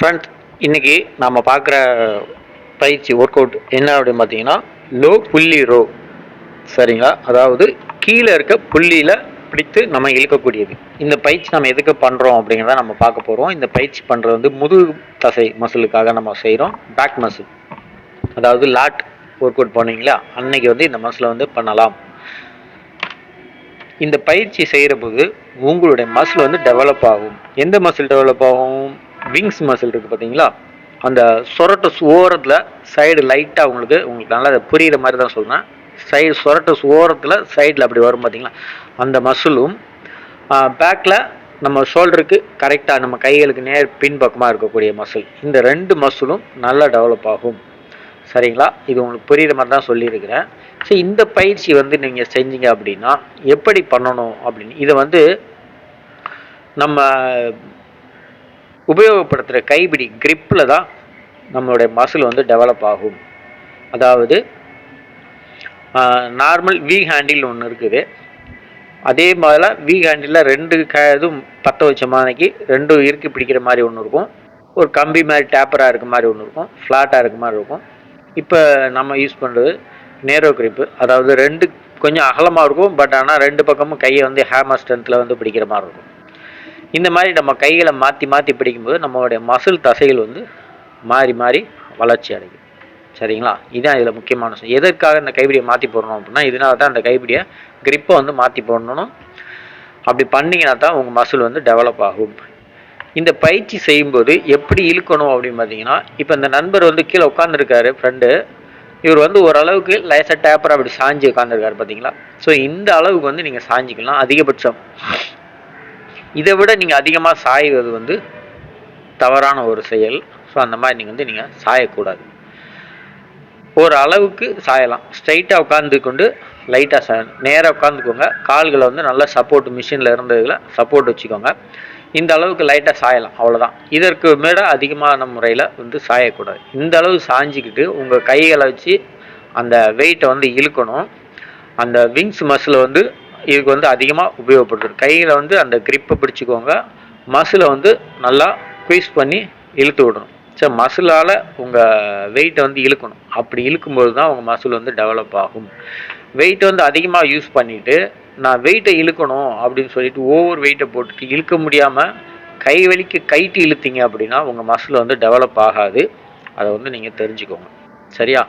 Friends, இன்னைக்கு நம்ம பார்க்குற பயிற்சி ஒர்க் அவுட் என்ன அப்படின்னு பார்த்தீங்கன்னா, லோ புள்ளி ரோ. சரிங்களா? அதாவது கீழே இருக்க புள்ளியில் பிடித்து நம்ம இழுக்கக்கூடியது. இந்த பயிற்சி நம்ம எதுக்கு பண்ணுறோம் அப்படிங்கிறத நம்ம பார்க்க போகிறோம். இந்த பயிற்சி பண்ணுறது வந்து முதுகு தசை மசிலுக்காக நம்ம செய்கிறோம். பேக் மசில், அதாவது லாட் ஒர்க் அவுட் பண்ணீங்களா, அன்னைக்கு வந்து இந்த மசிலை வந்து பண்ணலாம். இந்த பயிற்சி செய்கிற போது உங்களுடைய மசில் வந்து டெவலப் ஆகும். எந்த மசில் டெவலப் ஆகும்? விங்ஸ் மசில் இருக்குது பார்த்தீங்களா, அந்த சொரட்ட ஓரத்தில் சைடு லைட்டாக உங்களுக்கு நல்லா புரிகிற மாதிரி தான் சொல்கிறேன். சைடு சொரட்ட ஓரத்தில் சைடில் அப்படி வரும் பார்த்தீங்களா, அந்த மசிலும் பேக்கில் நம்ம ஷோல்டருக்கு கரெக்டாக நம்ம கைகளுக்கு நேர் பின்பக்கமாக இருக்கக்கூடிய மசில், இந்த ரெண்டு மசிலும் நல்லா டெவலப் ஆகும். சரிங்களா? இது உங்களுக்கு புரிகிற மாதிரி தான் சொல்லியிருக்கிறேன். ஸோ இந்த பயிற்சி வந்து நீங்கள் செஞ்சீங்க அப்படின்னா எப்படி பண்ணணும் அப்படின்னு, இதை வந்து நம்ம உபயோகப்படுத்துகிற கைப்பிடி கிரிப்பில் தான் நம்மளுடைய மசில் வந்து டெவலப் ஆகும். அதாவது நார்மல் வி ஹேண்டில் ஒன்று இருக்குது, அதே மாதிரி வி ஹேண்டிலில் ரெண்டு இதுவும் பற்ற வச்ச மாதிரிக்கு ரெண்டும் இறுக்கி பிடிக்கிற மாதிரி ஒன்று இருக்கும், ஒரு கம்பி மாதிரி டேப்பராக இருக்க மாதிரி ஒன்று இருக்கும், ஃப்ளாட்டாக இருக்க மாதிரி இருக்கும். இப்போ நம்ம யூஸ் பண்ணுறது நேரோ கிரிப்பு, அதாவது ரெண்டு கொஞ்சம் அகலமாக இருக்கும், பட் ஆனால் ரெண்டு பக்கமும் கையை வந்து ஹேமர் ஸ்ட்ரென்த்தில் வந்து பிடிக்கிற மாதிரி இருக்கும். இந்த மாதிரி நம்ம கைகளை மாற்றி மாற்றி பிடிக்கும்போது நம்மளுடைய மசில் தசைகள் வந்து மாறி மாறி வளர்ச்சி அடையும். சரிங்களா? இதுதான் இதில் முக்கியமான விஷயம். எதற்காக இந்த கைப்பிடியை மாற்றி போடணும் அப்படின்னா, இதனால தான் அந்த கைப்பிடியை கிரிப்பை வந்து மாற்றி போடணும். அப்படி பண்ணிங்கன்னா தான் உங்கள் மசில் வந்து டெவலப் ஆகும். இந்த பயிற்சி செய்யும்போது எப்படி இழுக்கணும் அப்படின்னு பார்த்தீங்கன்னா, இப்போ இந்த நண்பர் வந்து கீழே உட்காந்துருக்காரு ஃப்ரெண்டு, இவர் வந்து ஓரளவுக்கு லேசாக டேப்பராக அப்படி சாஞ்சி உட்காந்துருக்காரு பார்த்தீங்களா. ஸோ இந்த அளவுக்கு வந்து நீங்கள் சாஞ்சிக்கலாம் அதிகபட்சம். இதை விட நீங்கள் அதிகமாக சாய்வது வந்து தவறான ஒரு செயல். ஸோ அந்த மாதிரி நீங்கள் சாயக்கூடாது. ஒரு அளவுக்கு சாயலாம். ஸ்ட்ரைட்டாக உட்காந்து கொண்டு லைட்டாக நேராக உட்காந்துக்கோங்க. கால்களை வந்து நல்லா சப்போர்ட், மிஷினில் இருந்ததில் சப்போர்ட் வச்சுக்கோங்க. இந்த அளவுக்கு லைட்டாக சாயலாம், அவ்வளோதான். இதற்கு மேலே அதிகமான முறையில் வந்து சாயக்கூடாது. இந்த அளவு சாஞ்சிக்கிட்டு உங்கள் கைகளை வச்சு அந்த வெயிட்டை வந்து இழுக்கணும். அந்த விங்ஸ் மசிலை வந்து இதுக்கு வந்து அதிகமாக உபயோகப்படுத்தும். கையில் வந்து அந்த கிரிப்பை பிடிச்சிக்கோங்க, மசிலை வந்து நல்லா குயிஸ் பண்ணி இழுத்து விடணும். ஸோ மசிலால் உங்கள் வெயிட்டை வந்து இழுக்கணும். அப்படி இழுக்கும்போது தான் உங்கள் மசில் வந்து டெவலப் ஆகும். வெயிட்டை வந்து அதிகமாக யூஸ் பண்ணிவிட்டு நான் வெயிட்டை இழுக்கணும் அப்படின்னு சொல்லிட்டு ஓவர் வெயிட்டை போட்டுட்டு இழுக்க முடியாமல் கை வலிக்கு கைட்டு இழுத்தீங்க அப்படின்னா உங்கள் மசில் வந்து டெவலப் ஆகாது. அதை வந்து நீங்கள் தெரிஞ்சுக்கோங்க. சரியா?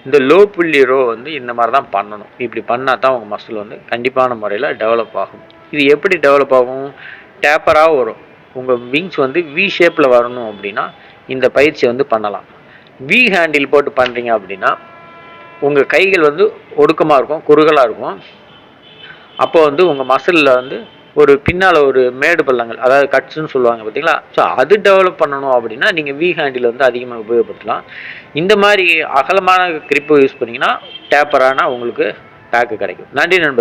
இந்த லோ புள்ளி ரோ வந்து இந்த மாதிரி தான் பண்ணணும். இப்படி பண்ணால் தான் உங்கள் மசில் வந்து கண்டிப்பான முறையில் டெவலப் ஆகும். இது எப்படி டெவலப் ஆகும்? டேப்பராக வரும். உங்கள் விங்ஸ் வந்து வி ஷேப்பில் வரணும் அப்படின்னா இந்த பயிற்சி வந்து பண்ணலாம். வி ஹேண்டில் போட்டு பண்ணுறீங்க அப்படின்னா உங்கள் கைகள் வந்து ஒடுக்கமாக இருக்கும், குறுகலாக இருக்கும். அப்போ வந்து உங்கள் மசிலில் வந்து ஒரு பின்னால் ஒரு மேடு பள்ளங்கள், அதாவது கட்ஸ்ன்னு சொல்லுவாங்க பார்த்தீங்களா. ஸோ அது டெவலப் பண்ணணும் அப்படின்னா நீங்கள் வி ஹேண்டில் வந்து அதிகமாக உபயோகப்படுத்தலாம். இந்த மாதிரி அகலமான கிரிப்பை யூஸ் பண்ணிங்கன்னா டேப்பரான உங்களுக்கு பேக்கு கிடைக்கும். நன்றி நண்பர்.